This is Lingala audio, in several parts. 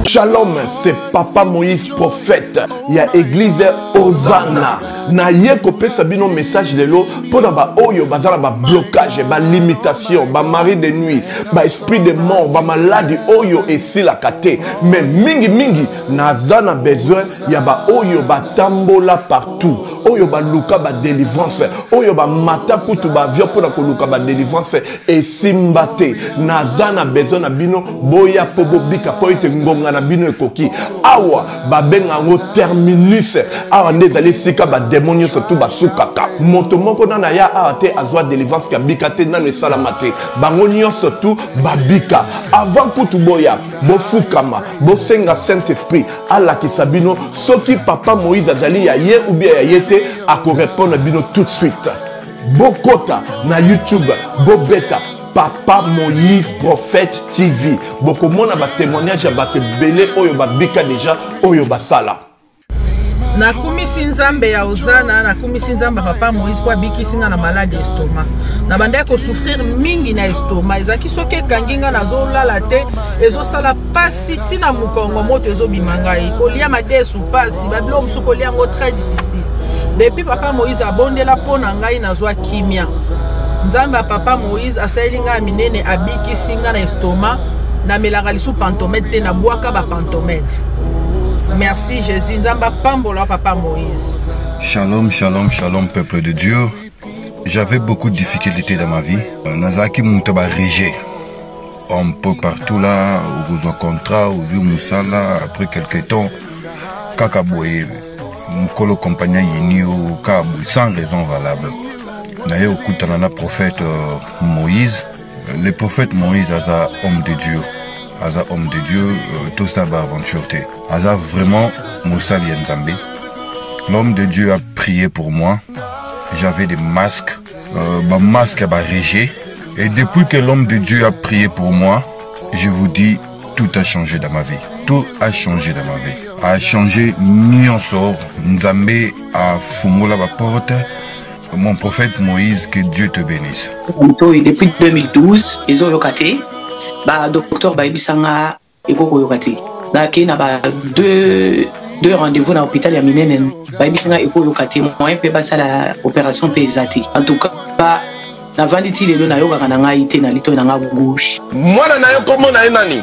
Shalom, c'est Papa Moïse prophète. Il y a église Hosanna. Na ye kopé sabino message de l'eau pour ba oyo bazala ba blocage, ba limitation, ba mari de nuit, ba esprit de mort, ba maladie oyo et si la kate. Mais mingi na zana besoin ya ba oyo ba tambola partout. Oyo ba luka ba délivrance, oyo ba mata kutu ba vio pour ko luka ba délivrance et simbate. Na zana besoin na bino boya pobo bika po ite ngonga na bino ekoki. Awa ba benga ngo terminus. Awa ndezali sika ba démonios surtout basukaka moto moko na ya ate azwa délivrance ka bikate na le salamate bangonio surtout babika avant kutu boya bofukama bosenga Saint Esprit ala kisabino soki Papa Moïse azali ya ye ou bien ya yete ako répondre bino tout de suite bokota na YouTube bobeta Papa Moïse prophète TV bokomona ba témoignage ba belé oyo babika déjà oyo basala. Na kumisi nzambe ya Hosanna, na kumisi nzambe Papa Moïse kwa biki singa na malade estomac. Na banda ko souffrir mingi na estomac. Ezaki soke kanginga na zo lala te, ezo sala pasi tina mukongo moto ezo bimangai. Kolia mate sou pasi, babilo musu kolia ngo très difficile. Depuis Papa Moïse abondela pona ngai na zo kimia. Nzambe Papa Moïse asayilinga minene abiki singa na estomac, na melaka lisu pantomètre te na bwaka ba pantomètre. Merci Jésus, Nzamba Pambola Papa Moïse. Shalom, shalom, shalom peuple de Dieu. J'avais beaucoup de difficultés dans ma vie. Nazaki Moutaba Régé. Un peu partout là, où vous rencontrez, où vous Moussala, après quelques temps, Kakaboué, Mukolo compagnie Yini ou Kabou, sans raison valable. D'ailleurs, au Koutanana prophète Moïse, le prophète Moïse est un homme de Dieu. Aza homme de Dieu, tout ça va aventure. Aza vraiment Moussa Lienzambe. L'homme de Dieu a prié pour moi. J'avais des masques. Ma masque a régé. Et depuis que l'homme de Dieu a prié pour moi, je vous dis, tout a changé dans ma vie. Tout a changé dans ma vie. A changé Nyonso. Nzambe a fumola la porte. Mon prophète Moïse, que Dieu te bénisse. Depuis 2012, ils ont locaté. Bah docteur Baibisanga Eko Yokati. Bah qui n'a pas deux rendez-vous dans l'hôpital ya minene. Baibisanga Eko Yokati. Moi un peu basa la opération pesati. En tout cas bah na vanditi lelo na yoka kana ngai te na lito na nga gauche. Mwana na yo komo na nani?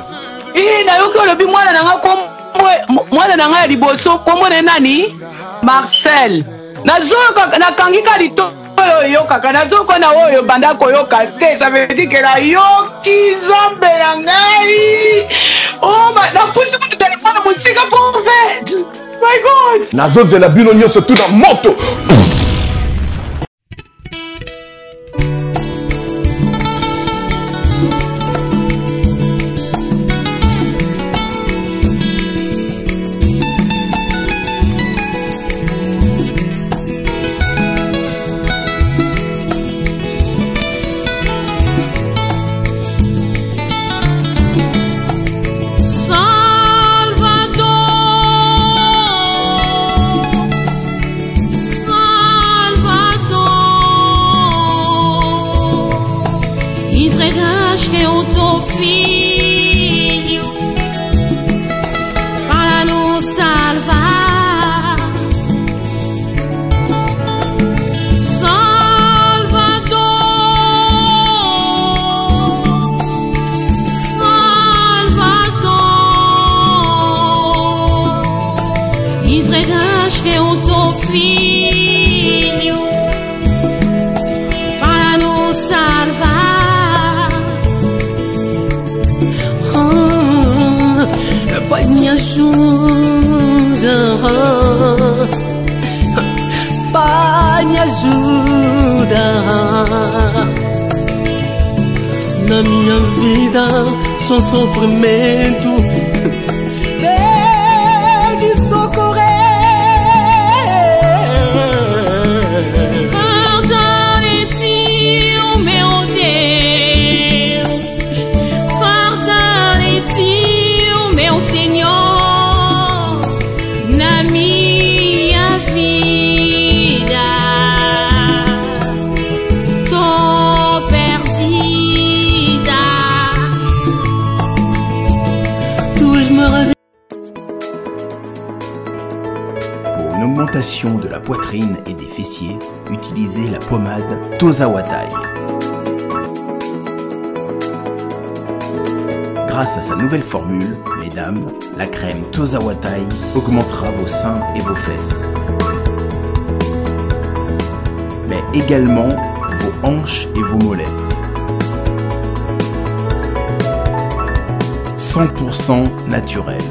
Na yo ko lobi mwana na nga komo mwana na nga liboso komo na nani? Marcel. Na zoka na kangika lito. Yo kaka nazoko na oyo banda koyoka te, ça veut dire que la yoki zambe ya ngai oh na pusi ku téléphone musika prophète my god nazozela bino nyonso tout na moto. Na minha vida só sofrimento, vem me socorrer. Fortalece o meu Deus, fortalece l'augmentation de la poitrine et des fessiers, utilisez la pommade Toza Watai. Grâce à sa nouvelle formule, mesdames, la crème Toza Watai augmentera vos seins et vos fesses, mais également vos hanches et vos mollets. 100% naturel.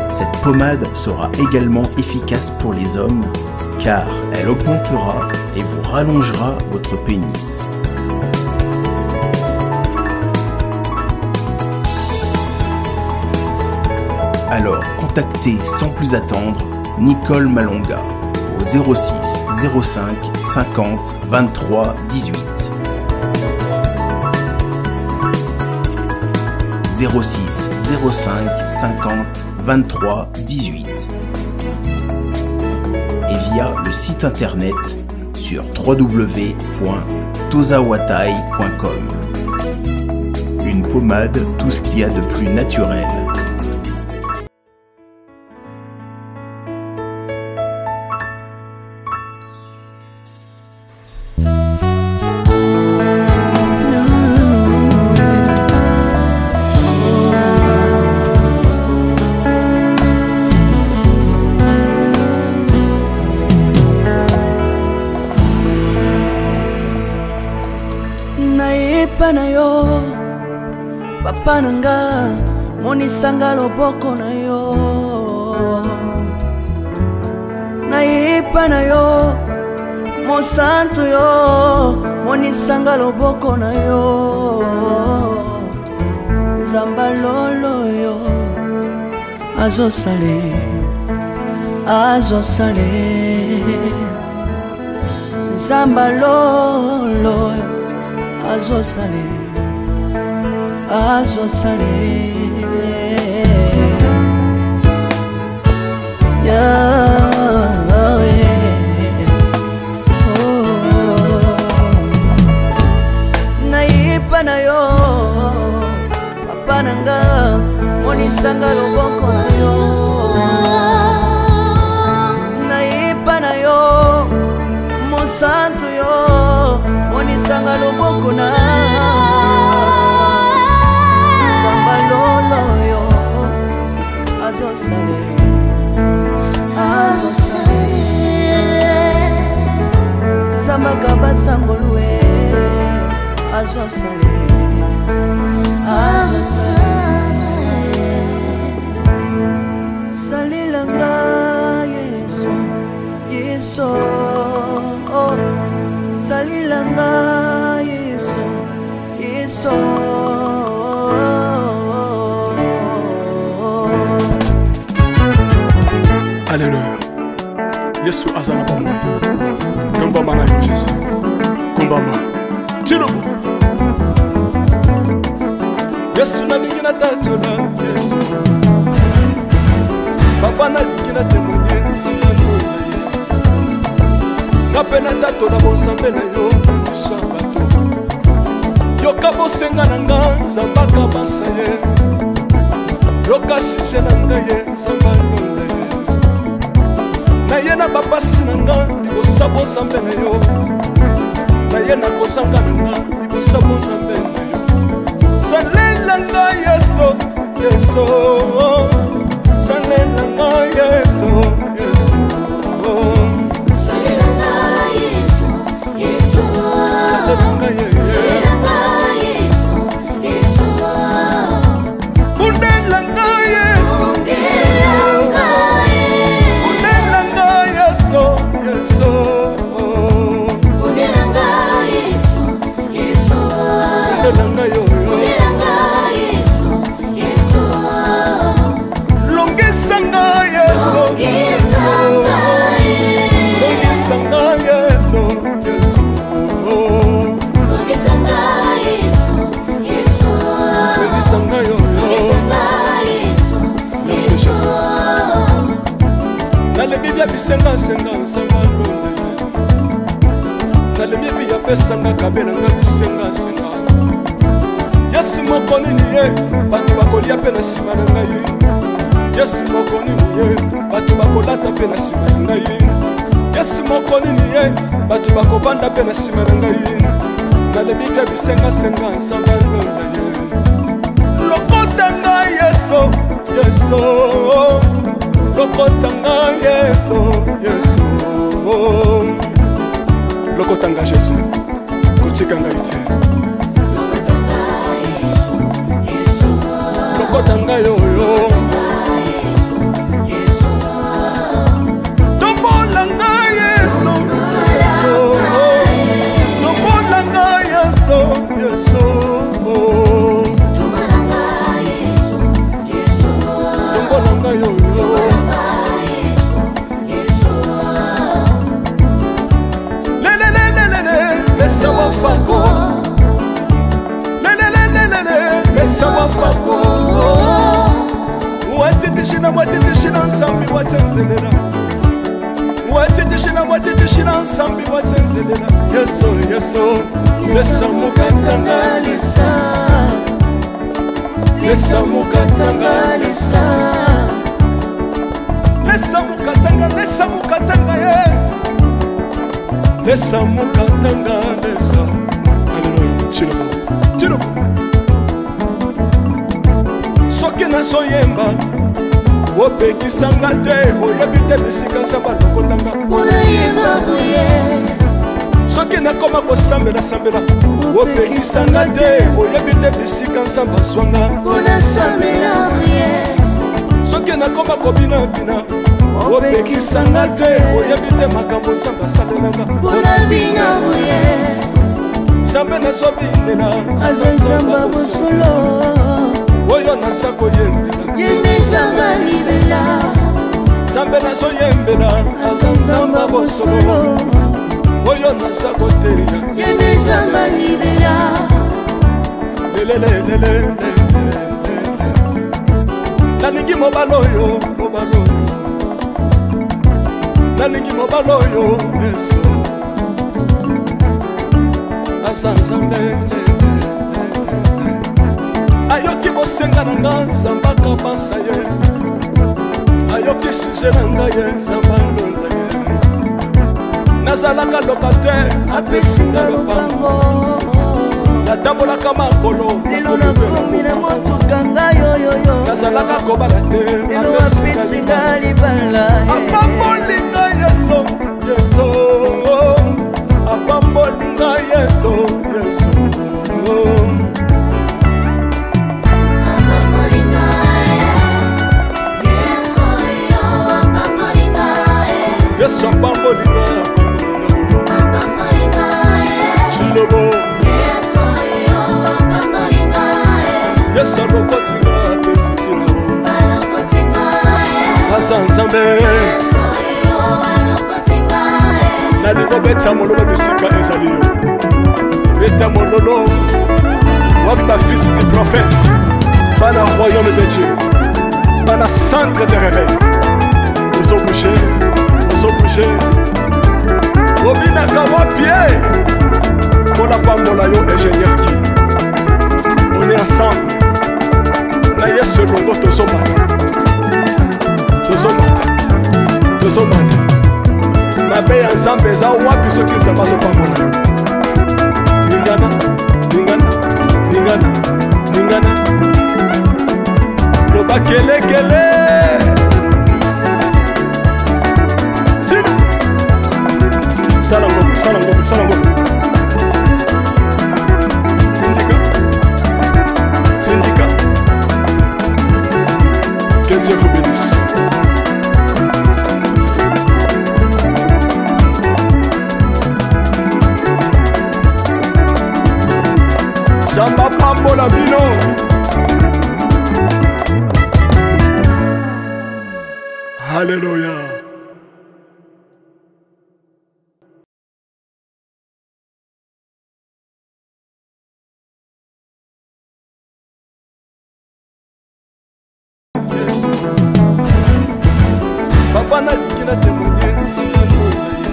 Cette pommade sera également efficace pour les hommes car elle augmentera et vous rallongera votre pénis. Alors contactez sans plus attendre Nicole Malonga au 06 05 50 23 18. 06 05 50 23 18 et via le site internet sur www.tozawatai.com. Une pommade, tout ce qu'il y a de plus naturel. na yo papa nanga monisanga loboko na yo nayepa na yo mosantu yo monisanga loboko na yo nzamba lolo yo azosale nzamba lolo azosale nayipa na yo papa nanga monisanga loboko na yo nayipa na yo mosantu yo monisanga loboko na nzamba lolo yo azosale zambaka basangolue azosale salilanga yesu yesu salilanga yesu yesu Alléluia. Yesu azana pamoja. Komba mana yo Yesu. Komba ma. Chirubu. Yesu na lingina tatola Yesu. Papa na lingina témoigner sangalo na ye. Kapena tatola bonsambe na yo iswabato. Yoka bosenga nanga zambaka basaye. Yoka shije nanga ye zambalo na ye. Na ye na babasi nanga libosabo zambe na yo. Na ye na kozanga nanga libosabo zambe na yo. Salela nga Yesu, Yesu. Salela nga Yesu, Yesu. salela nga yesu yesu Salela nga Yesu. salela nga yesu yesu Undela nga Yesu, Undela nga Yesu, Yesu. undela nga yesu yesu Undela nga yo yo. undela nga yesu yesu Longisa nga Yesu, Yesu. Longisa nga Yesu, Yesu. undisa nga yesu yesu Longisa nga yo yo. undisa nga yesu Merci Jésus. Nalebi bia bisenga senga nzamba lole. Nalebi bia pesanga kabela nga bisenga senga. Yes moko nini ye bato bakolia mpe na nsima na ngai. Yes moko nini ye bato bakolata mpe na nsima na ngai. Yes moko nini ye bato bakovanda mpe na nsima na ngai. Nalebika bisenga-senga nzambe alonda ye. Lokota ngai Yesu, Yesu. Lokota ngai Yesu, Yesu. Lokota ngai Yesu, kotika ngai te. Lokota ngai oyo. Tombola ngai Yesu, Yesu. Tombola ngai Yesu, Yesu. Tombola ngai Yesu, Yesu. Tombola ngai oyo. Laisse moi fako. Laisse moi fako. Watitishina watitishina nsambi watenzelela. Watitishina watitishina nsambi watenzelela. Yesu Yesu. Laisse mukatanga lisa. Laisse mukatanga lisa. Laisse mukatanga, laisse mukatanga ye. Laisse mukatanga laisse. Alléluia. Chilobo. Chilobo. Soki nazoyemba opekisanga te oyebi te bisika nzambe alokotanga unayemba buye. Soki nakoma kosambela sambela opekisanga te oyebi te bisika nzambe azwanga Unasambela buye. soki nakoma kobina bina opekisanga te oyebi te makambo nzambe asalelanga Unabina buye. nzambe nazobinela Aza nzamba bosolo. oyo naza koyembela Yende nzamba libela. nzambe nazoyembela aza nzamba bosolo oyo naza koteya Yende nzamba libela. lelelelelele nalingi mobala oyo mobala oyo nalingi mobala oyo Yesu aza nzambe ayoki bosenga na nga nzambe akabasa ye ayoki suje na ngai ye nzambe alonda ye nazalaka lokatere apesinga lopango natambolaka makolo Lelo nakomi na motuka ngai oyoyo. nazalaka kobala te Lelo apesinga libala. apambolinga Yesu Yesu apambolinga Yesu Yesu Yesu apambolinga Chilobo Yesu alokotinga apesitina aza nzambe nalingo beta mololo bisika ezali yo beta mololo wapi bafisi du prophète bana royaume de Dieu bana centre de réveil ozobouge ozobouge obinaka wapie mpona pambola yo ingénieur ki on est ensemble na yesu elongo tozomata tozomata tozomata mabe ya nzambe eza wapi soki nzambe azopambola yo lingana lingana lingana lingana loba kelekele sina sala ngombe sala ngombe sala ngombe syndicat que Dieu vous bénisse. Samba pambola bino. Alléluia. Yesu. Papa nalingi na témoigner nzambe alonda ye.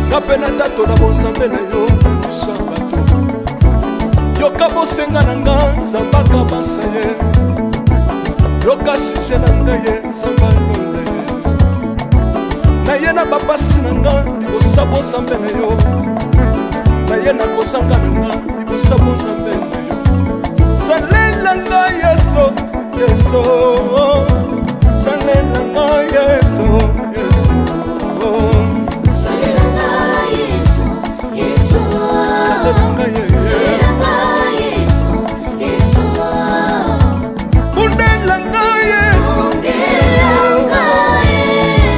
Nga mpe na tato na bonzambe na yo biso ya bato. yoka bosenga na nga nzambe akabasa ye yoka shije na ngai ye nzambe alonda ye na ye na bapasi na nga libosa bozambe na yo na ye na kozanga na nga libosa bozambe na yo salela nga yeso yeso salela nga yeso yeso salela nga yeso yeso salela nga yeso salela nga yeso yeso bundela nga yeso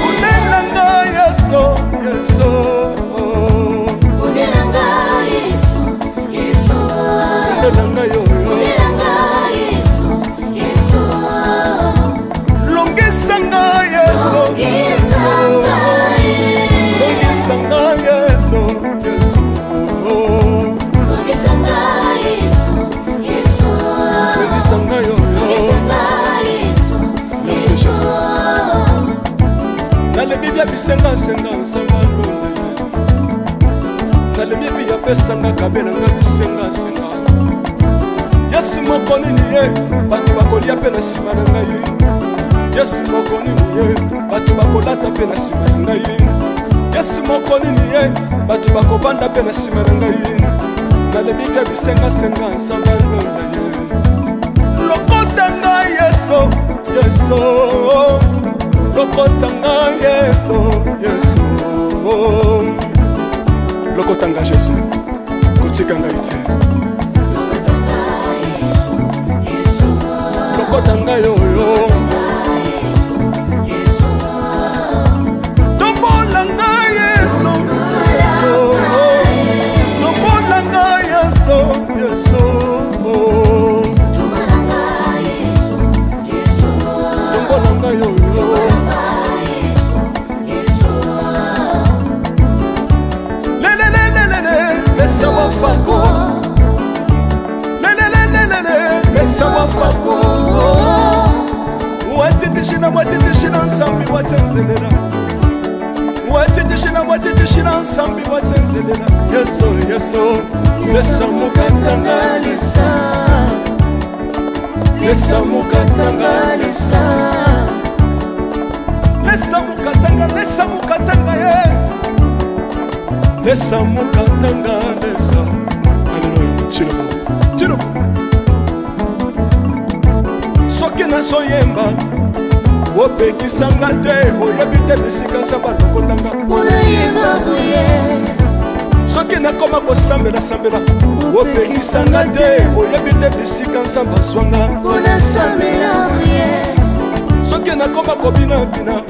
bundela nga yeso yeso bundela nga yeso yeso bundela nga yo bundela nga yeso yeso longisa nga yeso yeso longisa nga yeso yeso longisa nga yeso yeso longisa nga yo longisa nga yeso merci Jésus nalebi bya bisengasenga nzamba londe nalebi bya pesanga kabela nga bisengasenga yesi moko nini ye bato bakolia mpe na nsima na ngai yesi moko nini ye bato bakolata mpe na nsima na ngai yesi moko nini ye bato bakovanda mpe na nsima na ngai nalebi bya bisengasenga nzamba londe ye lokota ngai yeso yeso lokota ngai yeso yeso lokota ngai Jésus kotika ngai te lokota ngai oyo tombola ngai yeso yeso tombola ngai yeso yeso tombola ngai oyo Mesa wafako Mesa wafako Watitishina nsambi watenzelela Watitishina nsambi watenzelela Yeso yeso Lesa mukatanga lisa Lesa mukatanga lisa Lesa mukatanga ye Lesa mukatanga lesa Alléluia Chilobo Soki nazoyemba opekisanga te oyebi te bisika nzambe alokotanga unayemba buye soki nakoma kosambela opekisanga te oyebi te bisika nzambe azwanga unasambela buye soki nakoma kobinabina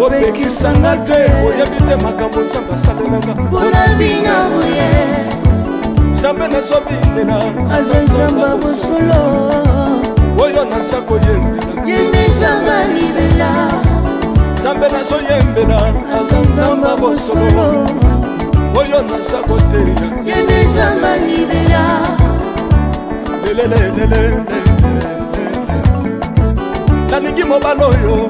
opekisanga te oyebi te makambo nzambe asalelanga unabina buye nzambe nazobinela aza nzamba bosolo oyo naza koyembela yende nzamba libela nzambe nazoyembela aza nzamba bosolo oyo naza koteya yende nzamba libela nalingi mobala oyo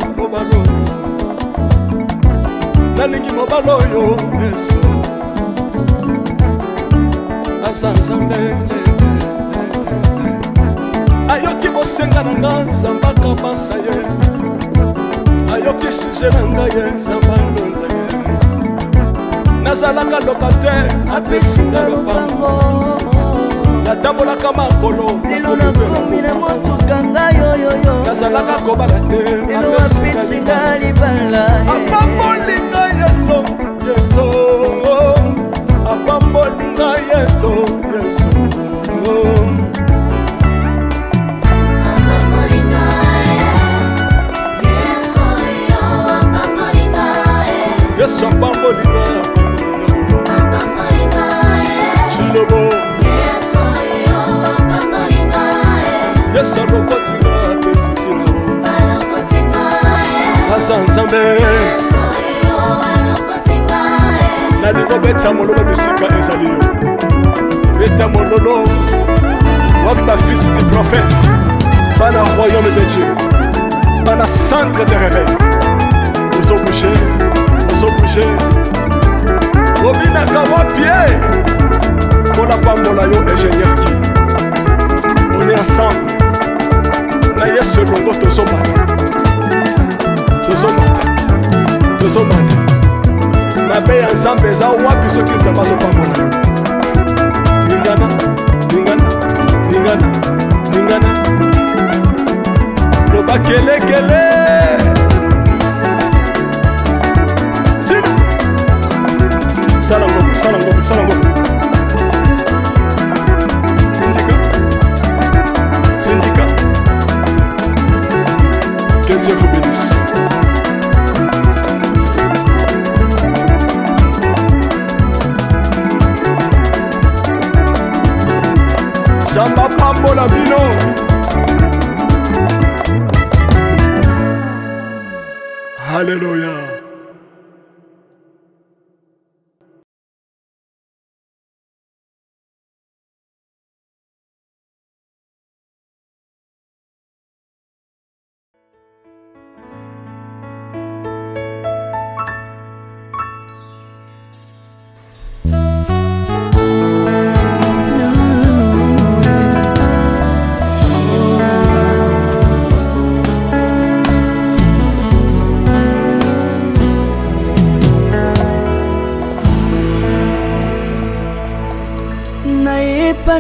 nalingi mobala oyo yesu aza nzambe ayoki bosenga na nga nzambe akabasa ye ayoki suje na ngai ye nzambe alonda ye nazalaka lokatere apesinga lopango natambolaka makolo lelo nakomi na motuka ngai oyoyo nazalaka kobala te lelo apesinga libala apambolinga yeso yeso apambolinga yeso yeso Yesu apambolinga Chilobo Yesu alokotinga pesitila Asa nzambe nalingo beta mololo bisika ezali yo beta mololo wapi bafils des prophètes bana royaume de Dieu bana centre de réveil ozo bouger obinaka wapie mpona pambola yo ingénieur ki nzambe eza wapi soki nzambe azopambola yo lingana lingana lingana lingana loba kelekele sina sala ngombe sala ngombe sala ngombe syndicat syndicat que Dieu vous bénisse. Samba pambola bino. Alléluia.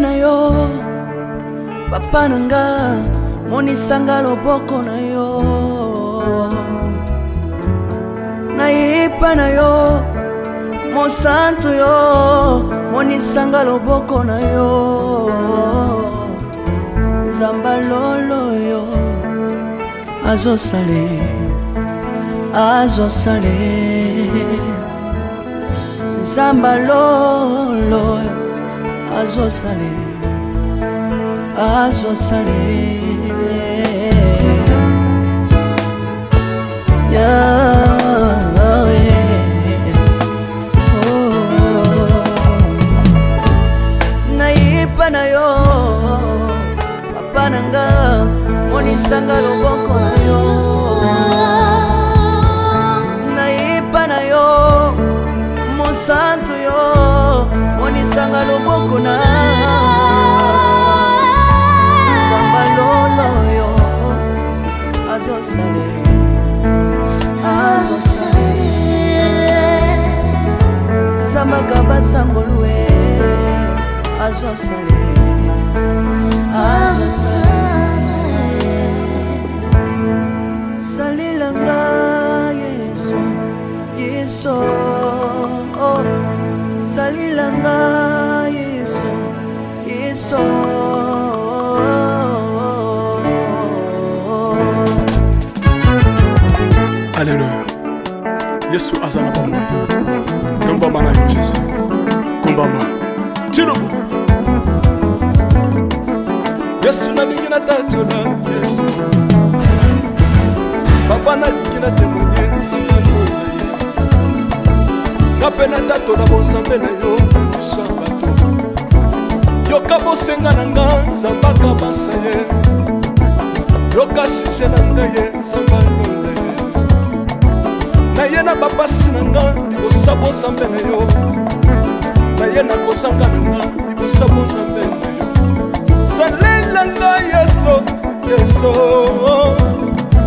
na yo papa nanga monisanga loboko na yo naipa na yo mosantu yo monisanga loboko na yo nzamba lolo yo azosale nzamba lolo azosale naipa na yo papa nanga monisanga loboko na yo naipa na yo mosantu yo monisanga loboko na nzamba lolo yo azosale nzamba kabasangolue azosale salilanga yesu yesu salilanga yesu yesu Alléluia. Yesu azana pamoja. Komba mana yo Jésus. Komba ma. Chirubu. Yesu na lingina tachola Yesu. Papa na lingina témoigner sangalo na ye. Kapena tato na bonsambe na yo iswa bato. Yoka bosenga na nga zambaka basaye. Yoka shije na nga ye sambalo na ye. Na ye na babasi na nga libosabo zambe na yo. Na ye na kozanga na nga libosabo zambe na yo. Salela nga Yesu, Yesu.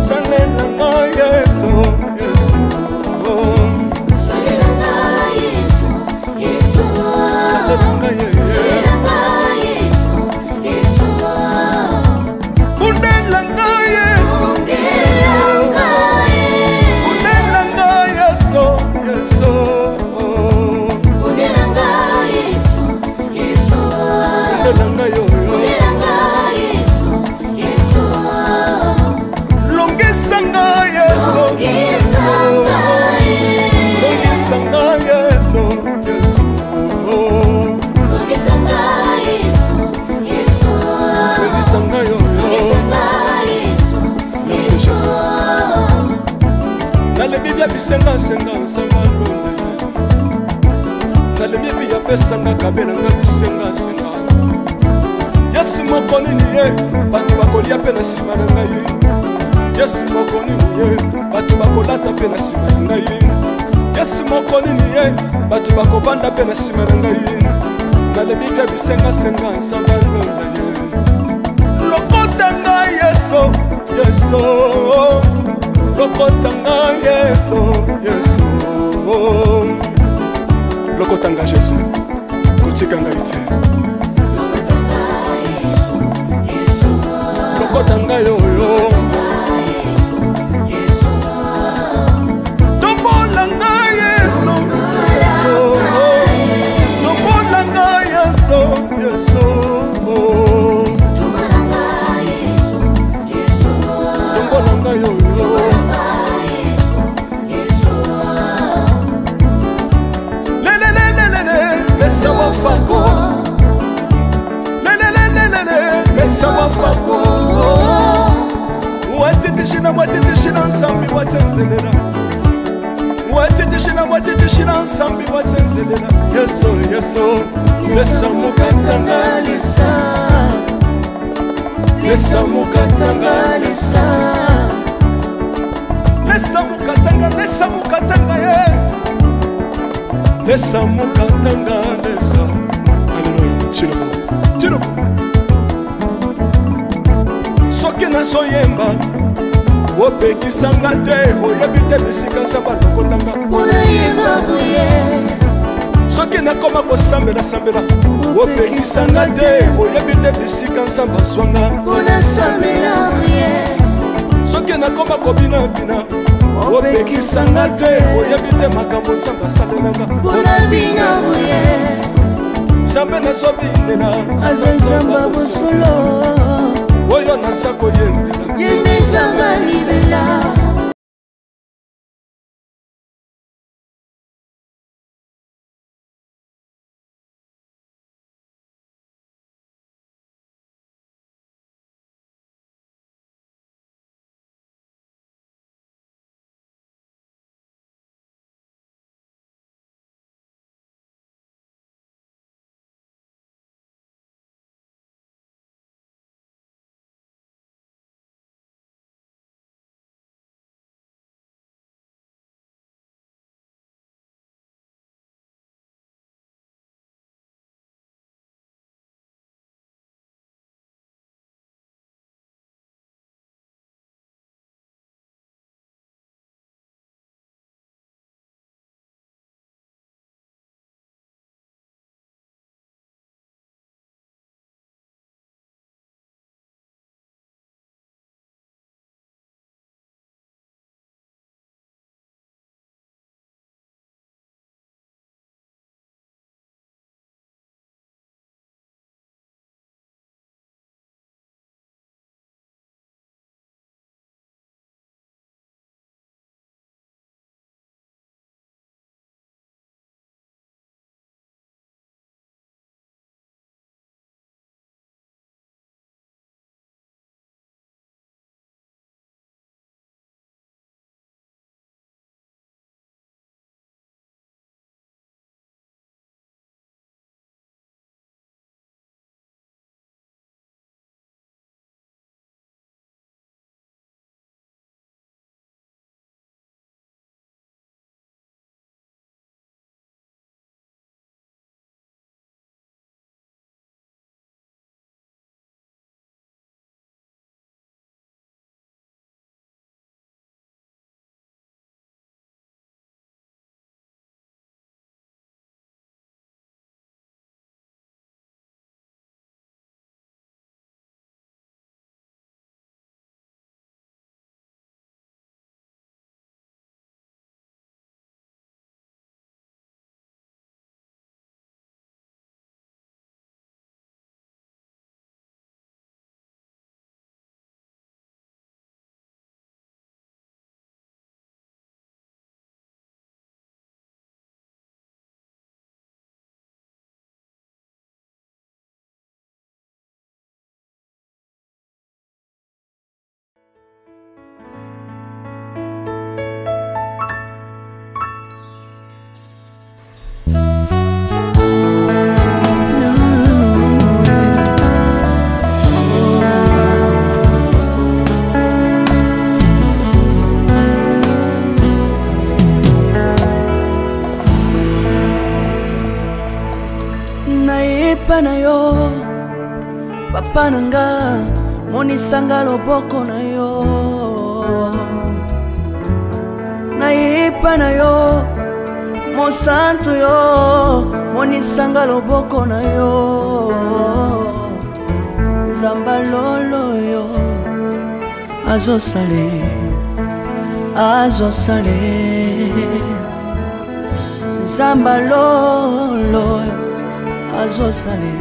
Salela nga Yesu, Yesu. Salela nga Yesu, Yesu. Salela nga Yesu, Yesu. Undela nga Yesu, Yesu. Undelanga Yesu, Yesu. Undelanga yo yo. Undelanga Yesu, Yesu. Longisanga Yesu, Yesu. Longisanga Yesu, Yesu. Longisanga Yesu, Yesu. Longisanga yo yo. Longisanga Yesu, Yesu. Nalebi bia bisenga senga sanga lole. Nalebi bia pesanga kabela nga bisenga senga. Yesu moko nini ye bato bakolia pe na sima na ngai. Yesu moko nini ye bato bakolata pe na sima na ngai. Yesu moko nini ye bato bakovanda pe na sima na ngai. Nalebi bia bisenga senga sanga lole ye. Lokota nga Yesu, Yesu. Lokotanga Yesu, Yesu. lokotanga Jésus kotikanga ite lokotanga yoyo tombolanga Yesu tombolanga Yesu Yesu tombolanga yoyo Mesa wafako Mesa wafako Watitishina nsambi watenzelela Watitishina nsambi watenzelela Yeso Yeso Lesa mukatanga Lesa mukatanga Lesa mukatanga ye Lesa mukatanga lesa Alléluia Chilobo Soki na soyemba Opekisanga te Oyebite bisika samba lokotanga Unayemba buye Soki na koma kosambela sambela Opekisanga te Oyebite bisika samba swanga Unasambela buye Soki na koma kobina bina Opekisanga te Oyebite makambo samba salelanga Unabina buye Sambe na sobinela Azanzamba busolo Oyo na sako yembela Yende zamba libela epa na yo papa nanga monisanga loboko na yo na epa na yo mosantu yo monisanga loboko na yo nzamba lolo yo azosale nzamba lolo azosale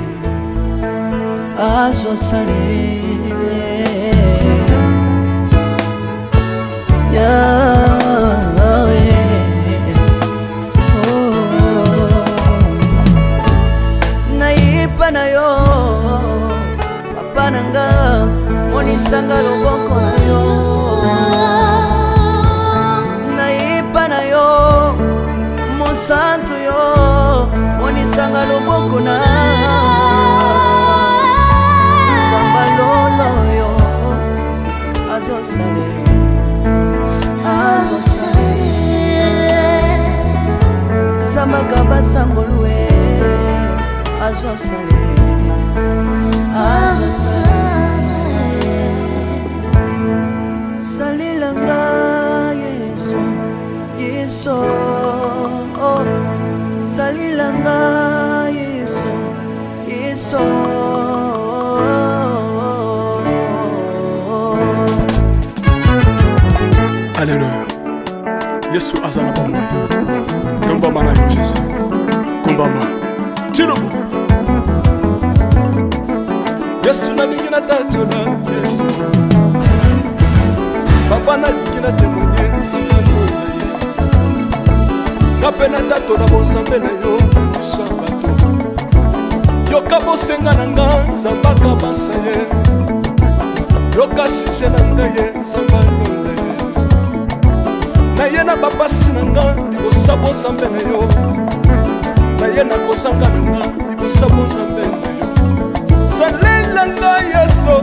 naipa na yo papa nanga monisanga loboko na yo naipa na yo mosantu yo monisanga loboko na nzamba lolo yo azosale Samaka basangolwe azosale salilanga Yesu salilanga Yesu Alléluia. Yesu azana bamwe. Komba mana yo Jésus. Komba ma. Tirobo. Yesu na lingina tachola Yesu. Papa na lingina témoigner sangalo na ye. Kapena tato na bonsambe na yo Yesu abato. Yoka bosenga na nga sambaka basaye. Yoka shishe na nga ye sambalo na ye. Na ye na babasi na nga libosabo zambe na yo. Na ye na kozanga na nga libosabo zambe na yo. Salela nga Yesu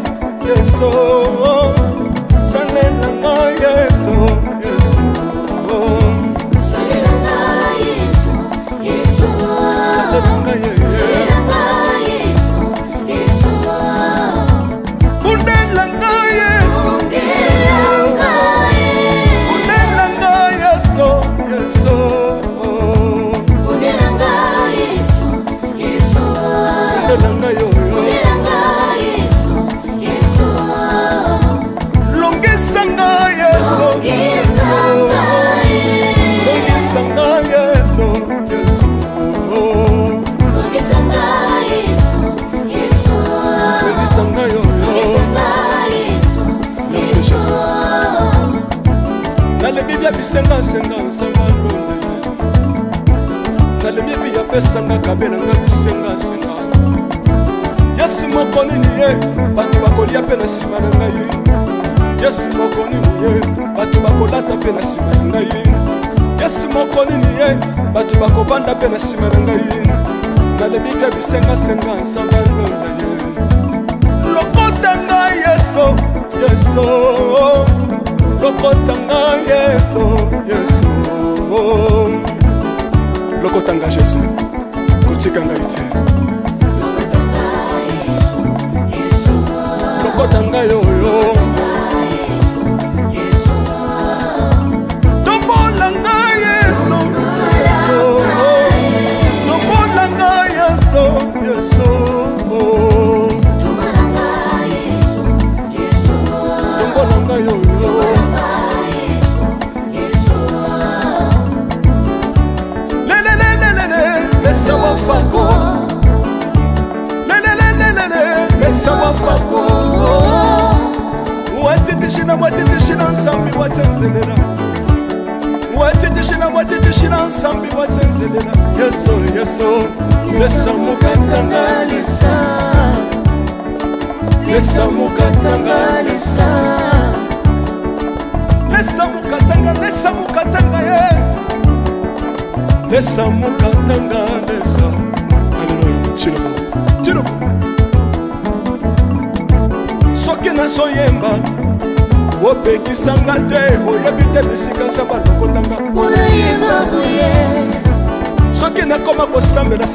salela nga Yesu salela nga Yesu salela nga Yesu undela nga Yesu bisenga senga sangalo na bibi ya pesanga kabela nga bisenga senga Yesu moko nini ye batu bakolia pe na sima na ngai Yesu moko nini ye batu bakolata pe na sima na ngai Yesu moko nini ye batu bakovanda pe na sima na ngai na bibi ya bisenga senga sangalo na ye lokota nga Yesu lokotanga Yesu lokotanga Jésus kotikanga ite lokotanga yoyo tombolanga Yesu tombolanga Yesu tombolanga yoyo Sawa fako sawa fako watitishina nsambi watenzelela watitishina nsambi watenzelela Yesu lesamukatanga ye lesamukatanga lesa Alléluia chirobo soki nazoyemba opekisanga te oyebi te bisika nsamba lokotanga soki nakoma kosambela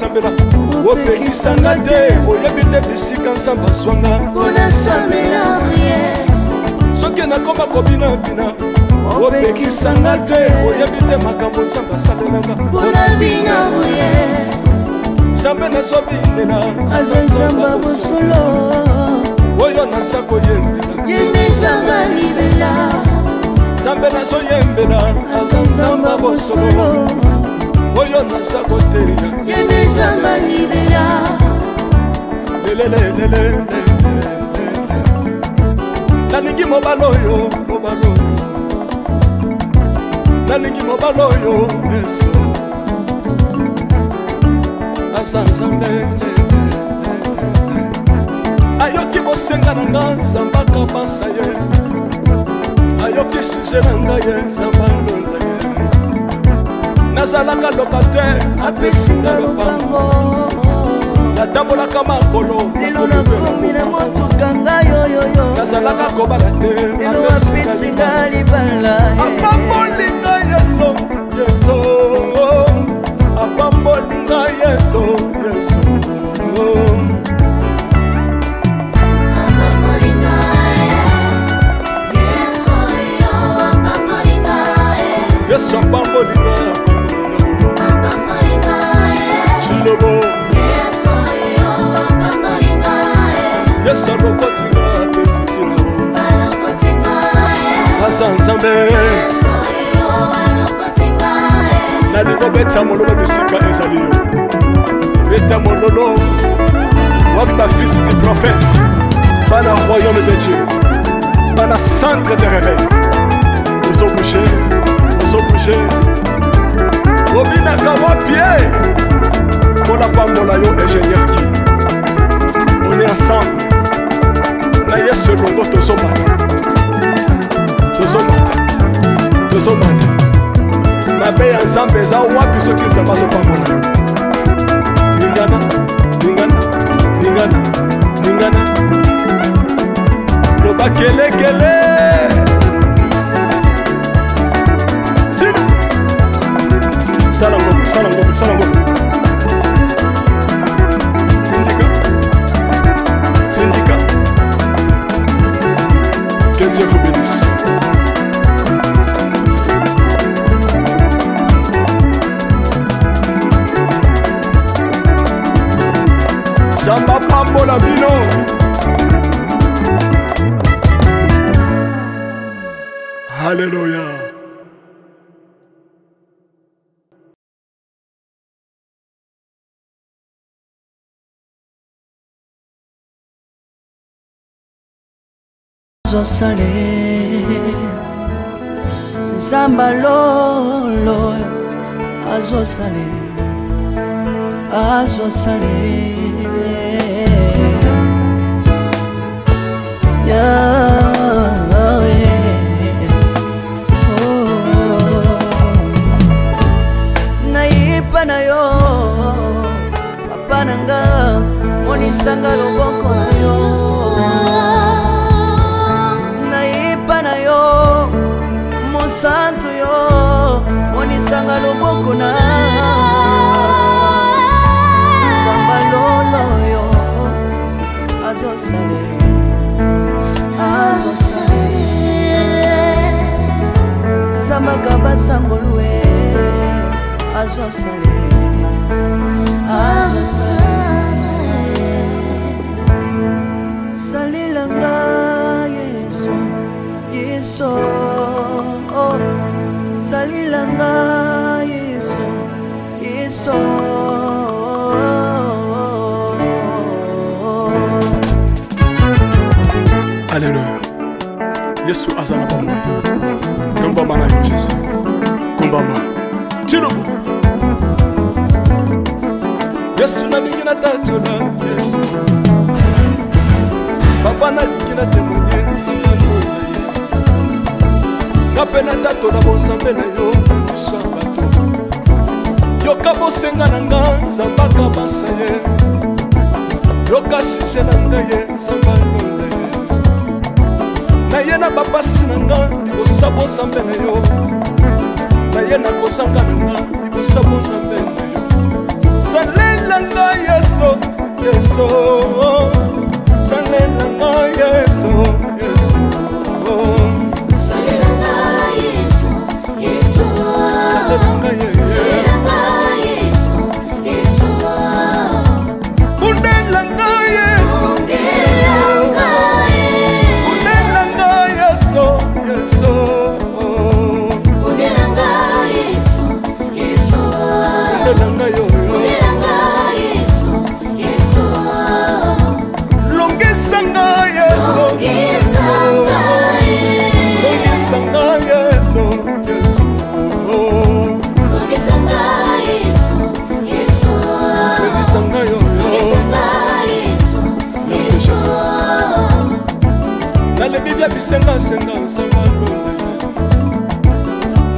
opekisanga te oyebi te bisika nsamba swanga soki nakoma kobina opekisanga te oyebi te makambo nzambe asalelanga mpona bina boye nzambe nazobindela aza nzambe bosolo oyo naza koyembela yende nzambe libela nzambe nazoyembela aza nzambe bosolo oyo naza koteya yende nzambe libela lelelelele nalingi mobala oyo nalingi mobala oyo Yesu aza nzambe ayoki bosenga na nga nzambe akabasa ye ayoki suje na ngai ye nzambe alonda ye nazalaka lokatere apesinga lopango natambolaka makolo lelo nakomi na motuka ngai yoyoyo nazalaka kobala te lelo apesinga libala apambolinga Yesu Yesu apambolinga Yesu Yesu Yesu apambolinga Chilobo Yesu alokotinga pesitila asa nzambe nalingo beta mololo bisika ezali yo beta mololo wabi bafisi du prophète bana royaume de Dieu bana centre de réveil ozo bouger obinaka wapie mpona pambola yo ingénieur ki on est ensemble na Yesu elongo tozomata mabe ya nzambe eza wapi soki nzambe azopambola yo lingana loba kelekele sala ngombe Syndicat que Dieu vous bénisse. Samba pambola bino Alléluia. azosale nzamba lolo azosale nayipa na yo papa nanga monisanga loboko na yo na yo mosantu yo monisanga loboko na nzamba lolo yo azosale nzamba kabasangolue azosale salilanga Yesu salilanga Yesu Alléluia. Yesu azana pamoja. Komba mana yo Yesu. Komba ma. Chirubu. Yesu na lingina tachola Yesu. Papa na lingina témoigner sangalo na ye. Kapena tato na bonsambe na yo iswa bato. Yoka bosenga na nga zambaka basaye. Yoka shije na nga ye zambalo na ye. Na ye na babasi na nga libosabo zambe na yo. Na ye na kozanga na nga libosabo zambe na yo. Salela nga Yesu, Yesu. Salela nga Yesu, Yesu. Salela nga Yesu. bia bisenga senga nzamba londe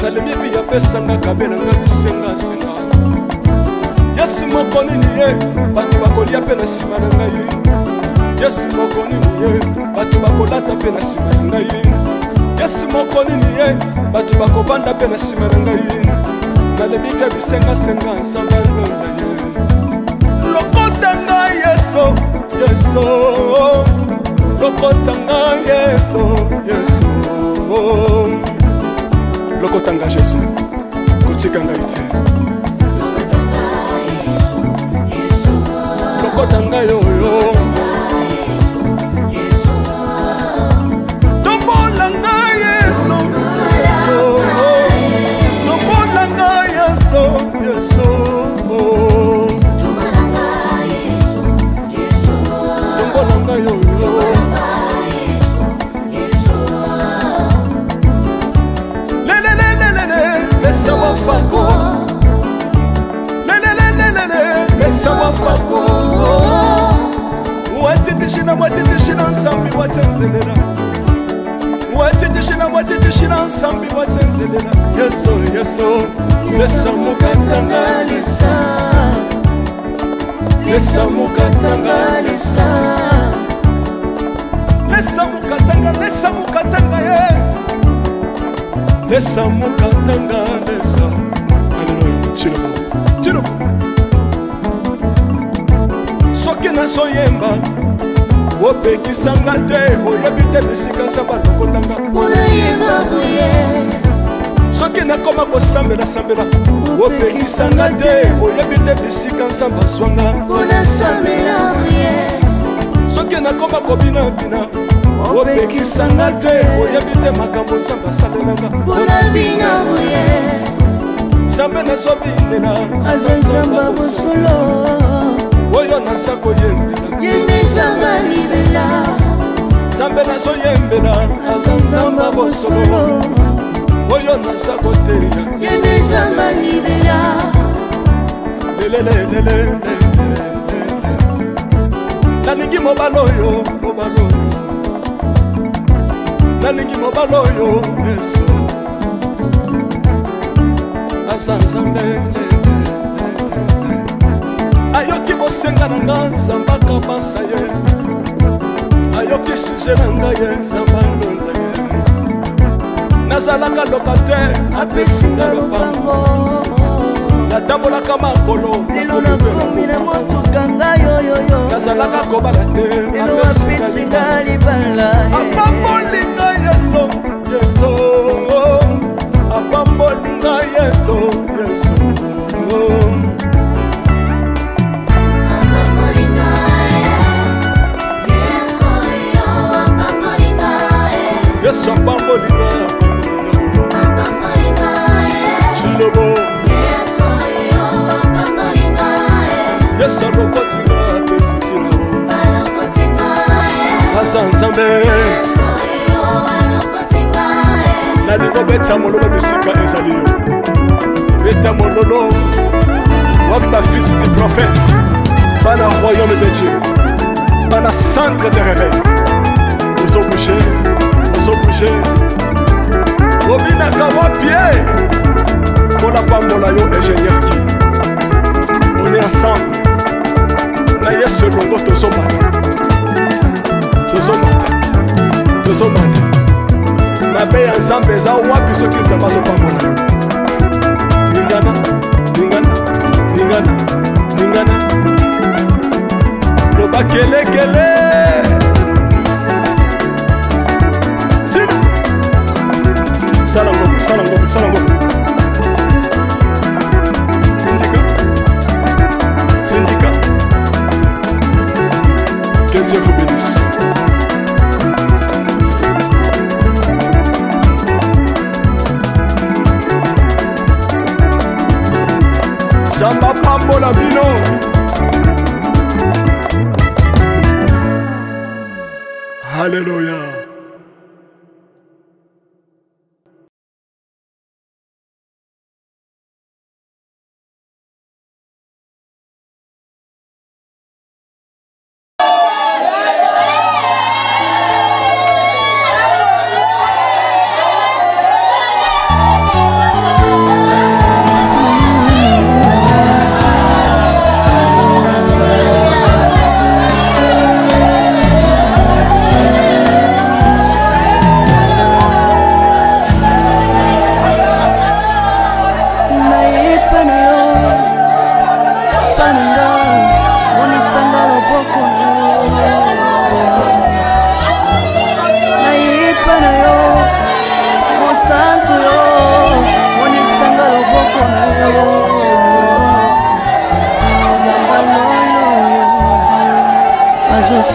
nalembi vi ya pesanga kabela nga bisenga senga yesi moko nini ye bato bakolia pe na nsima na ngai yesi moko nini ye bato bakolata pe na nsima na ngai yesi moko nini ye bato bakovanda pe na nsima na ngai nalembi vi ya bisenga senga nzamba londe ye lokota ngai yeso yeso lokotanga yeso yeso lokotanga yesu kotikanga ite lokotanga yoyo tombolanga yeso yeso tombolanga yeso yeso tombolanga yoyo Lesa wafako Lesa wafako Watitishina nsambi watenzelela Watitishina nsambi watenzelela Yeso yeso Lesa mukatanga lesa Lesa mukatanga lesa Lesa mukatanga ye Lesa mukatanga lesa Alléluia Chilobo Soki na soyemba Opekisanga te Oyebi te bisika nsamba lokotanga Pona yemba buye Soki na koma kosambela sambela Opekisanga te Oyebi te bisika nsamba swanga Pona sambela buye Soki na koma kobina bina opekisanga te oyebi te makambo nzambe asalelanga mpona bina boye nzambe nazobinela aza nzamba bosolo oyo naza koyembela yende nzamba libela nzambe nazoyembela aza nzamba bosolo oyo naza koteya yende nzamba libela lelelelelele nalingi mobala oyo nalingi mobala oyo yesu aza nzambe ayoki bosenga na nga nzamba kabasa ye ayoki suje na ngai ye nzamba ndonda ye nazalaka lokater apesinga lopango natambolaka makolo lelo nakomi na motuka ngai oyoyo nazalaka kobala te lelo apesinga libala apambolinga yeso yeso apambolinga yeso yeso yesu apambolinga chilobo yesu alokotinga apesitina aza nzambe nalingo beta mololo bisika ezali yo beta mololo wapi bafisi du prophète bana royaume de dieu bana centre de réveil ozobouge obinaka wapie mpona pambola yo ingénieur ki on est ensemble na yesu elongo tozomata mabe ya nzambe eza wapi soki nzambe azopambola yo lingana loba kelekele sala ngombe syndicat que Dieu vous bénisse. Zamba pambola bino Alléluia. Azan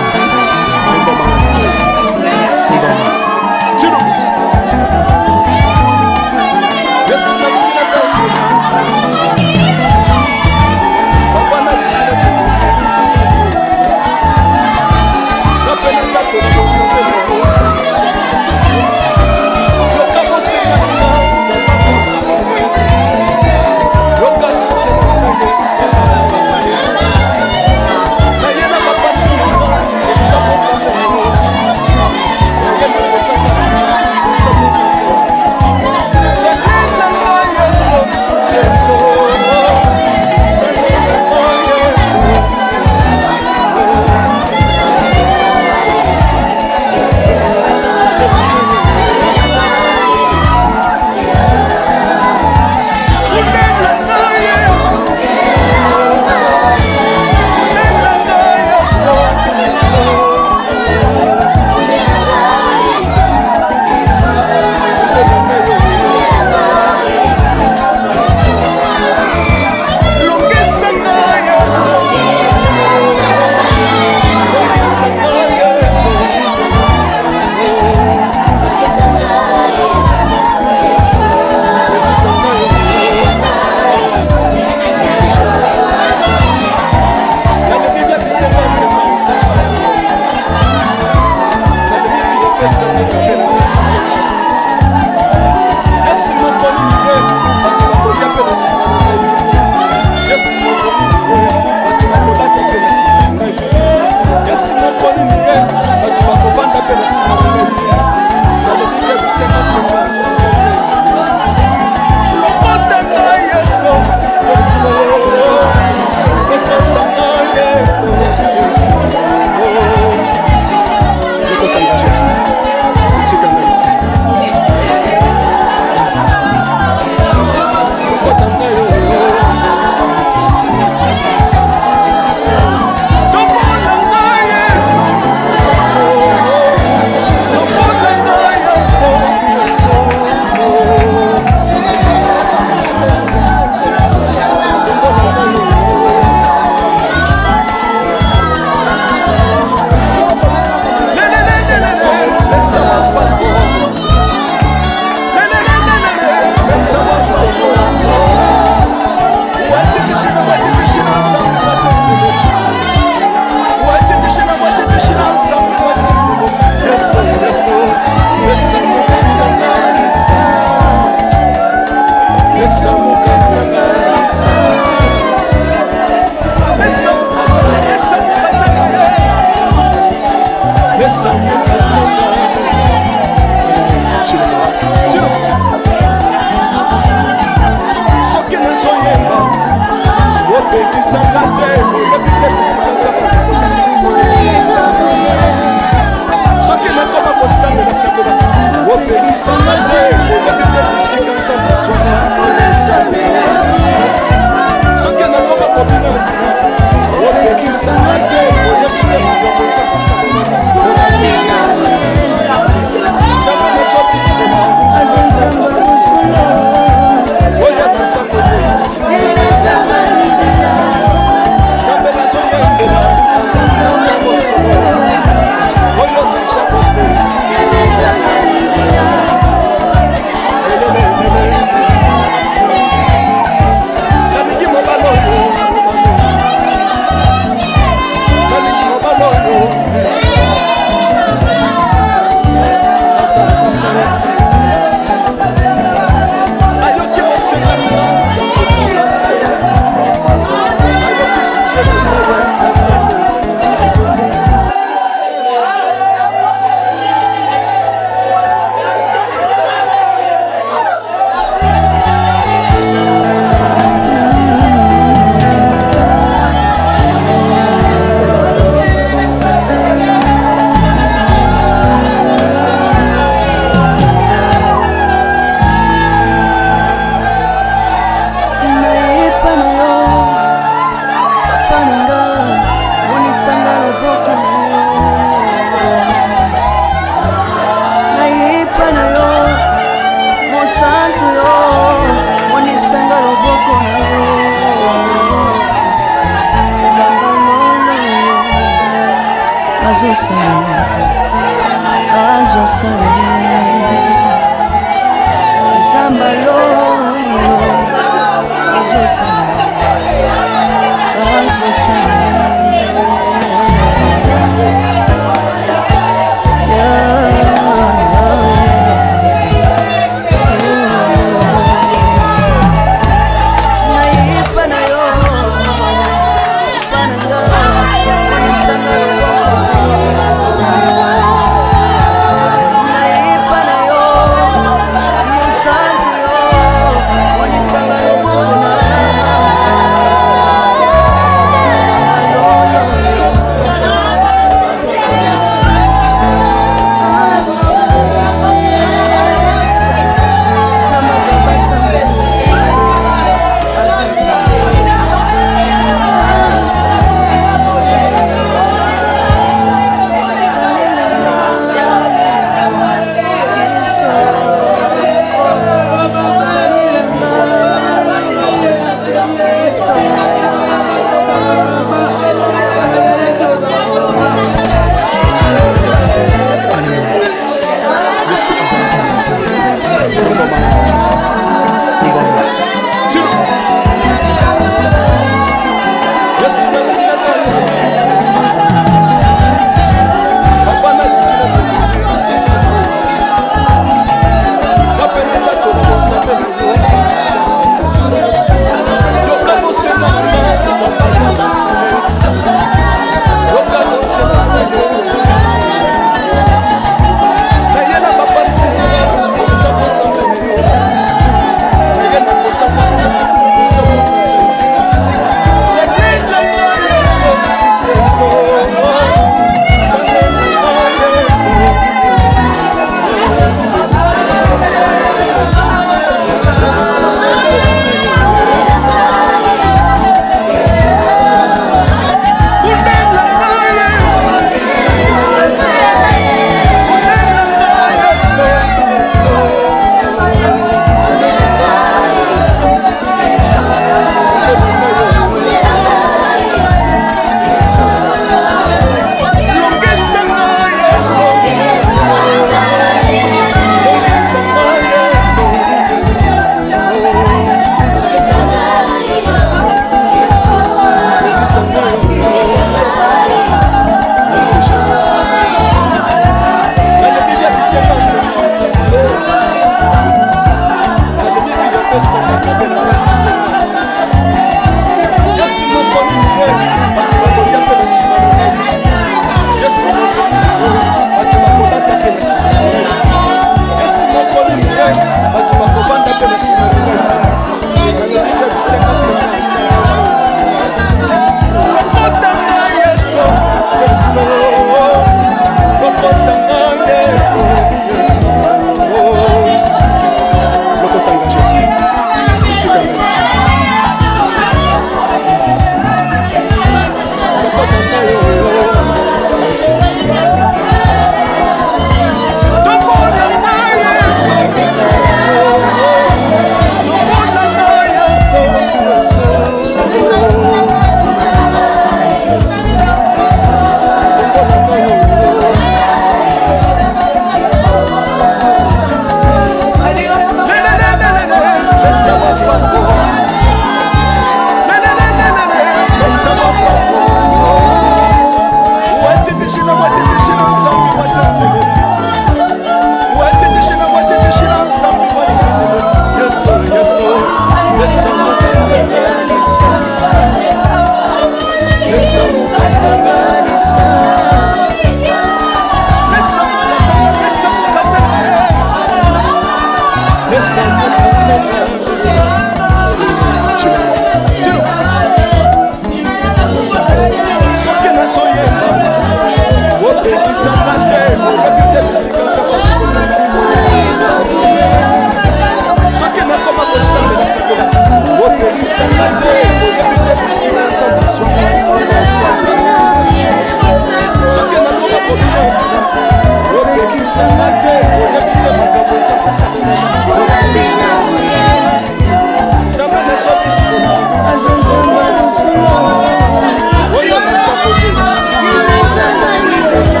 Oyo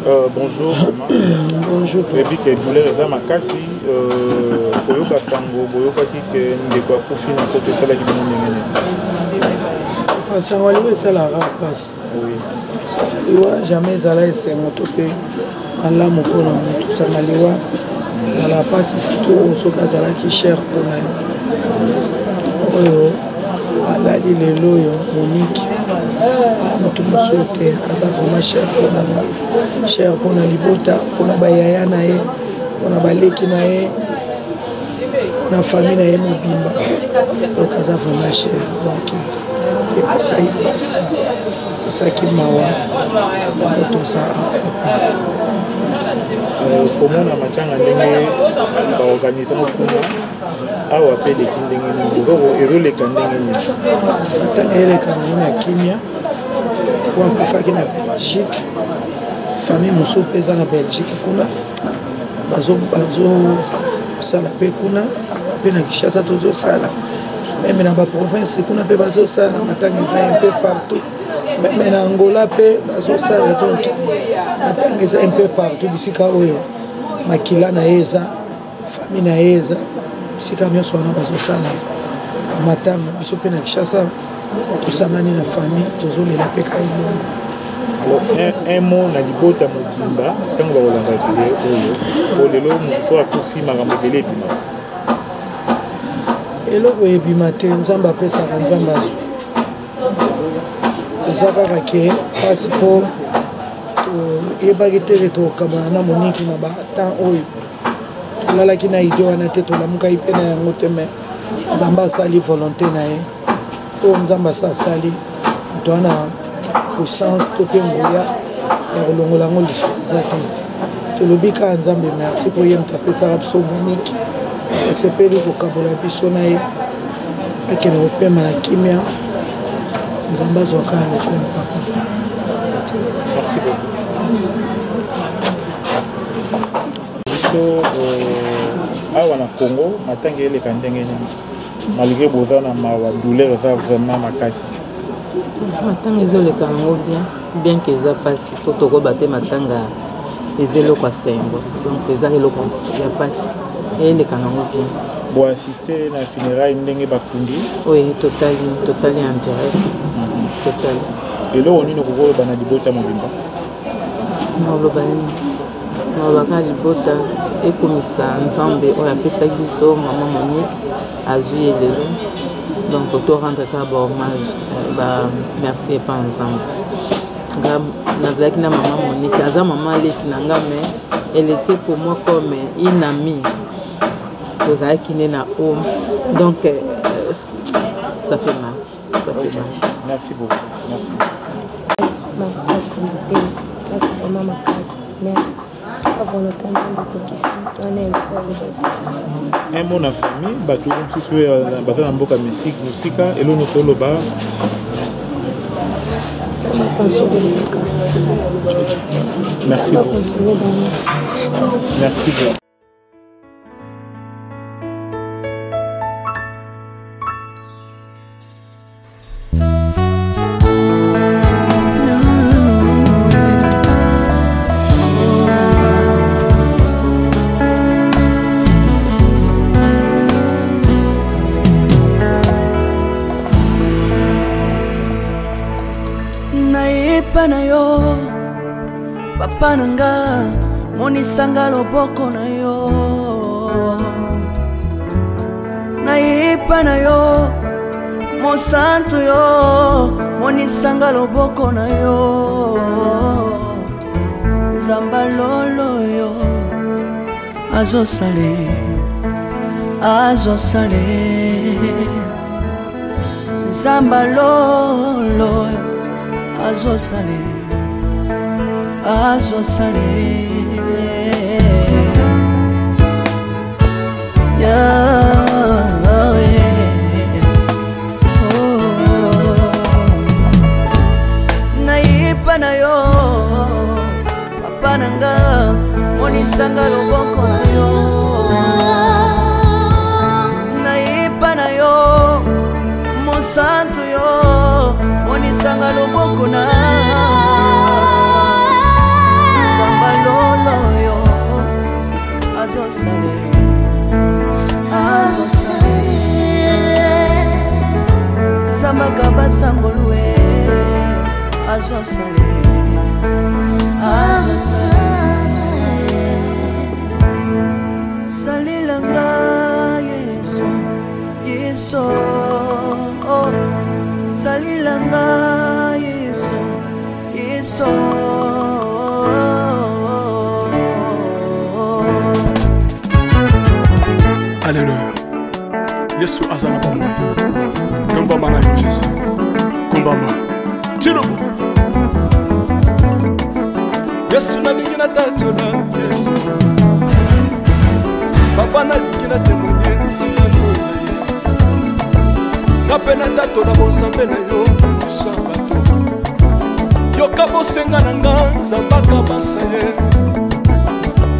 Bonjour. Bonjour. Rebi que douleur eza makasi koyoka sango boyokaki ke ndeko akufi na kote esalaki bino ndenge nini. Sango alibo esalaka mpasi. Liwa jamais ezala esengo to mpe malamu mpona motu. Sango liwa ezala mpasi surtout soki azalaki cher mpona ye oyo alali lelo oyo moniki moto mosusu te aza vraiment cher mpona libota mpona bayaya na ye mpona baleki na ye mpona famille na ye mobimba donc aza vraiment cher donc epesaki mpasi epesaki mawa tosa komona matanga ndenge baorganizango kuna awa mpe eleki ndenge nini ezoleka ndenge nini matanga eleka nango na kimia po akufaki na Belgique famille mosusu mpe eza na Belgique kuna bazosala mpe kuna mpe na Kinshasa tozosala meme na baprovince kuna mpe bazosala matanga eza un peu partout meme na Angola mpe bazosala donc matanga eza un peu partout bisika oyo makila na ye eza famille na ye eza bisika nyonso wana bazosala matanga biso mpe na Kinshasa tosangani na famille tozolela mpe kailongo. Alors un mot na libota mobimba ntango bakolanda video oyo po lelo moso akufi makambo ebele ebima eloko ebima te nzambe apesaka nzambe azwi eza kaka ke mpasi mpo toyebaki te tokabana na moniki na batemps oyo tolalaki na ide wana te tolamukaki mpe na yango te me nzambe asali volonté na ye oyo nzambe asali moto wana puissance to mpe nguya ya kolongola yango liso eza te tolobi kaka nzambe merci mpo ye moto apesaka biso moniki asepeli kokabola biso na ye akende kopema na kimia nzambe azwaka ya lokomo papa. Merci beaucoup. Biso awa na Congo matanga eleka ndenge nini malgré boza na mawa douleur eza vraiment makasi matanga ezoleka nango bien que eza mpasi po tokoba te matanga eza eloko ya sengo donc eza eloko ya mpasi eleka nango bien boassiste na funérailles ndenge bakundi oui totali en direct totali eloko nini okokoloba na libota mobimba naoloba nini naolobaka libota ekomisa nzambe oyo apesaki biso mama Monique azwi ye lelo donc to rendre ka hommage merci epa nzambe nga nazalaki na mama Monique aza mama aleki na nga mais elle était pour moi comme une amie tozalaki ne na homme donc ça fait mal. Merci beaucoup. Merci. Un mot na famille, bato tous bato na mboka musika elongo toloba. Merci beaucoup. Merci beaucoup. na yo papa nanga monisanga loboko na yo nayepa na yo mosantu yo monisanga loboko na yo nzamba lolo yo azosale nzamba lolo azosale nayipa na yo papa nanga monisanga loboko na yo nayipa na yo mosantu yo monisanga loboko na nzamba azosale Zamaka basangolwe azosale salilanga Yesu Yesu oh salilanga Yesu Yesu Alléluia. Yesu azana pa moi. Komba mana yo Jésus. Komba ma. Tirobo. Yesu na lingina tachola Yesu. Papa na lingina témoigner sangano na ye. Na pena tato na bon sambe na yo so bato. Yo kabo senga na nga zambaka basaye.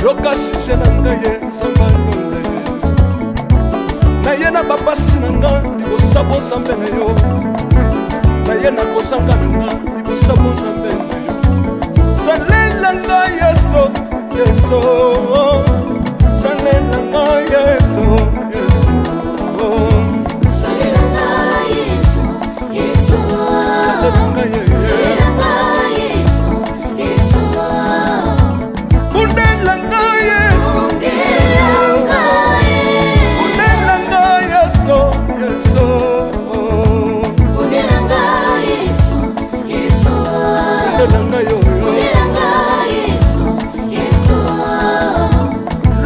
Yo kashije na nga ye sangano na ye. Na ye na bapasi na nga libosabo zambe na yo. Na ye na kozanga na nga libosabo zambe na yo. Salela nga Yesu Yesu salela nga Yesu Yesu salela nga Yesu Yesu salela nga Yesu Yesu undela nga Yesu undela nga Yesu Yesu undela nga Yesu Yesu undela nga yo Longisanga Yesu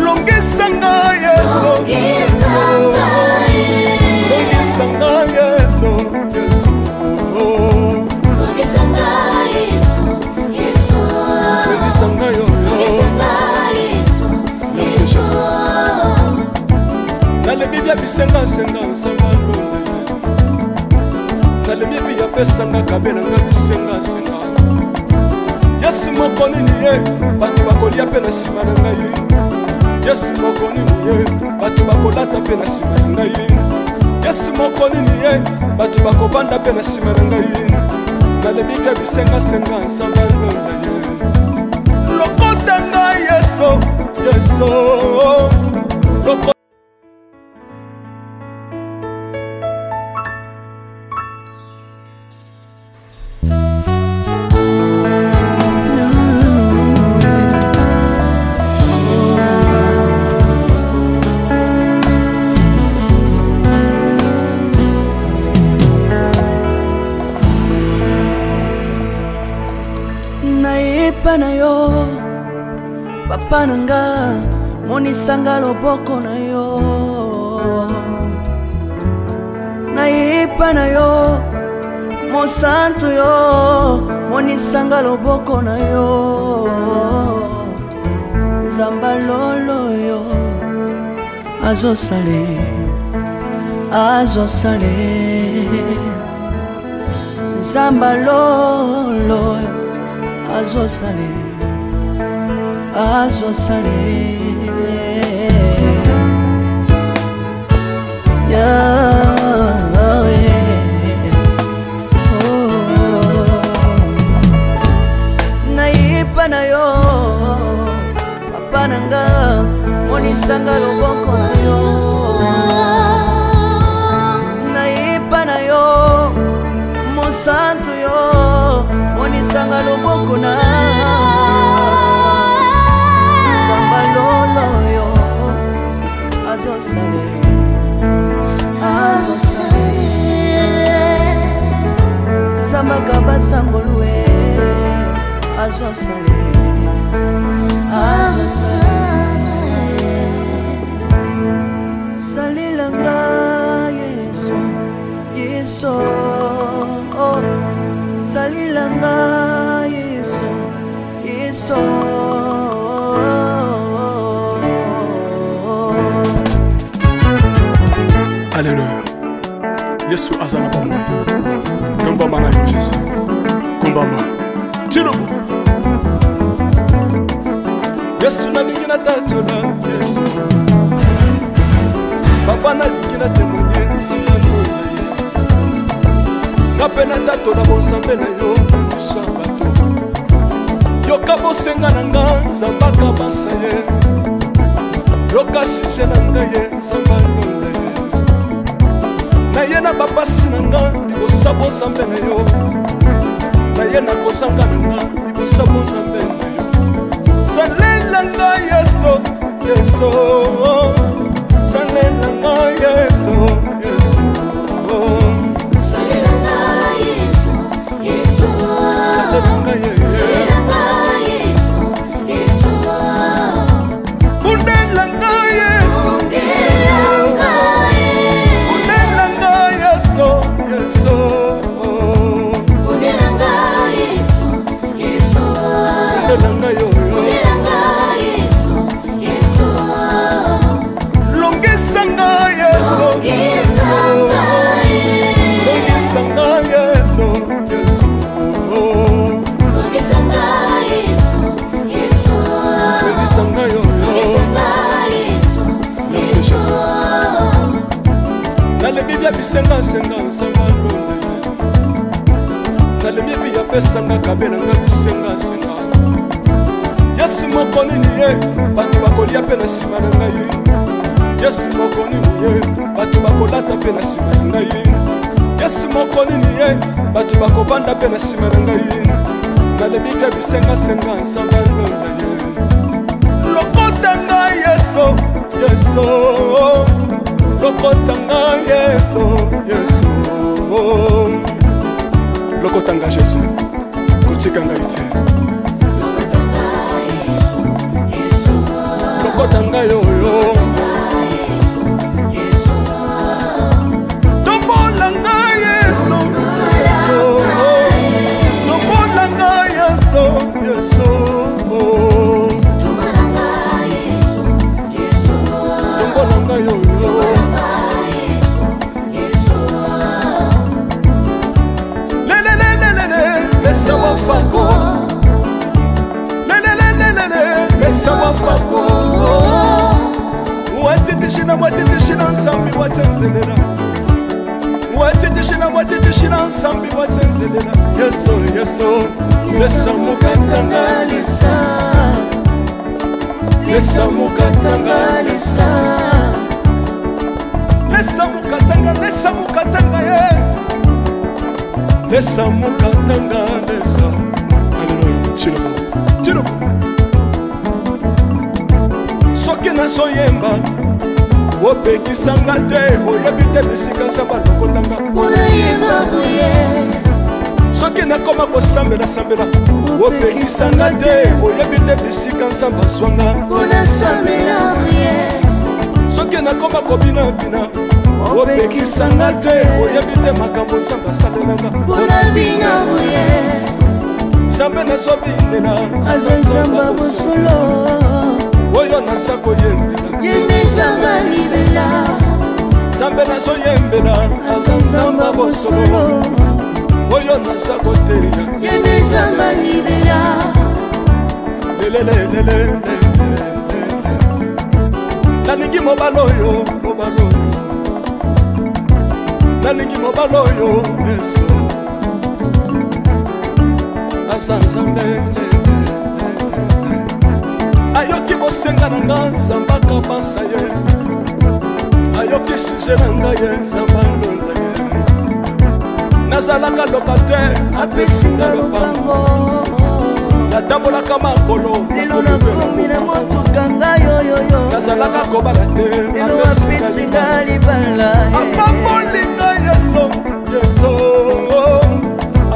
Longisanga Yesu Yesu Longisanga Yesu Yesu Longisanga yo Merci Jésus Nalebi bia bisenga senga nsanga lole Nalebi bia pesanga kabela nga bisenga senga Yesu moko nini ye bato bakolia pe na nsima na ngai Yesu moko nini ye bato bakolata pe na nsima na ngai Yesu moko nini ye bato bakovanda pe na nsima na ngai Nalebi bia bisenga senga nsanga lole ye Lokota ngai Yesu Yesu Lokota na yo papa nanga monisanga loboko na yo naipa na yo mosantu yo monisanga loboko na yo nzamba lolo yo azosale nzamba lolo azosale naipa na yo papa nanga monisanga loboko na yo naipa na yo mosantu yo monisanga loboko na nzamba lolo yo azosale zambaka basangolwe azosale salilanga Yesu Yesu oh salilanga Yesu Yesu Alléluia. Yesu azana pa moi. Komba mana yo Jésus. Komba ma. Tirobo. Yesu na lingina tachola Yesu. Papa na lingina témoigner sangano na ye. Na pena tato na bon sambe na yo so bato. Yo kabo senga na nga zambaka basaye. yoka shije na ngai nzambe alonda ye na ye na bapasi na nga libosa bozambe na yo na ye na kozanga na nga libosa bozambe na yo salela nga yeso yeso salela nga yeso yeso salela nga yeso yeso salela nga yeso salela nga yeso yeso kundela nga yeso kundela nga yeso yeso kundela nga yeso yeso kundela nga yo kundela nga yeso yeso longisa nga yeso longisa nga longisa nga yeso yeso longisa nga yeso yeso longisa nga yo longisa nga yeso yeso nalebi bya bisengasenga nzamba londe nalebi bya pesanga kabela nga bisengasenga yesi moko nini ye bato bakolia mpe na nsima na ngai yesi moko nini ye bato bakolata mpe na nsima na ngai yesi moko nini ye bato bakovanda mpe na nsima na ngai nalebi bya bisengasenga nzamba londe ye lokota ngai yeso yeso lokotanga yeso yeso lokotanga jesu kotika ngai te lokotanga yeso yeso lokotanga yoyo yeso tombolanga yeso yeso tombolanga yeso yeso tombolanga yeso yeso tombolanga yoyo Mesa wafako Mesa wafako Watitishina watitishina nsambi watenzelela Watitishina watitishina nsambi watenzelela Yeso yeso Lesa mukatanga lisa Lesa mukatanga lisa Lesa mukatanga ye Lesa mukatanga lesa Alleluia Chilobo Chilobo Soki nazoyemba opekisanga te oyebi te bisika nzambe alokotanga unayemba buye soki nakoma kosambela opekisanga te oyebi te bisika nzambe azwanga unasambela buye soki nakoma kobinabina opekisanga te oyebi te makambo nzambe asalelanga unabina buye nzambe nazobinela aza nzamba bosolo oyo naza koyembela yende nzamba libela nzambe nazoyembela aza nzamba bosolo oyo naza koteya yende nzamba libela lelelelelele nalingi mobala oyo nalingi mobala oyo yesu aza nzambe ayoki bosenga na nga nzamba kabasa ye ayoki suje na ngai ye nzamba ndonda ye nazalaka lokatere apesinga lopango natambolaka makolo lelo nakomi na motuka ngai oyoyo nazalaka kobala te lelo apesinga libala apambolinga yeso yeso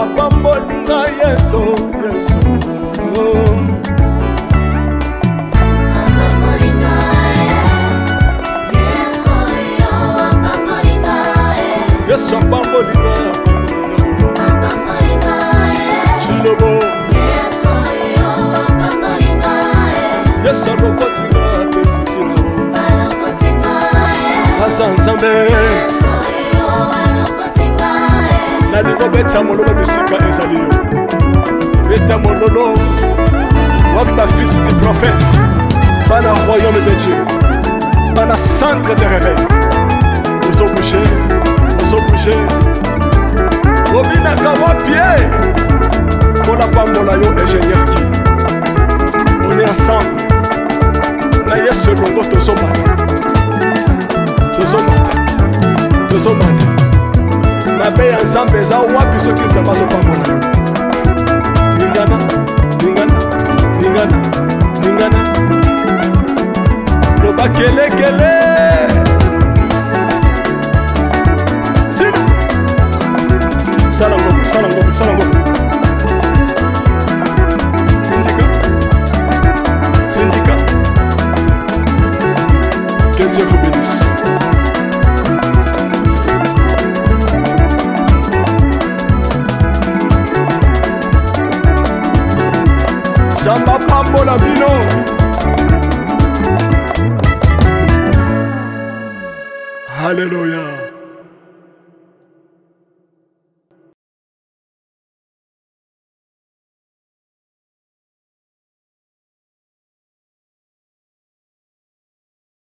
apambolinga yeso yeso yesu apambolinga chilobo yesu alokotinga apesitina aza nzambe nalingo beta mololo bisika ezali yo beta mololo wapi bafisi du prophète bana royaume de dieu bana centre de réveil ozobouge obinaka wapie mpona pambola yo ingénieur ki on est ensemble na yesu elongo tozomata mabe ya nzambe eza wapi soki nzambe azopambola yo lingana loba kelekele sina sala ngombe syndicat que Dieu vous bénisse. Samba pambola bino. Alléluia.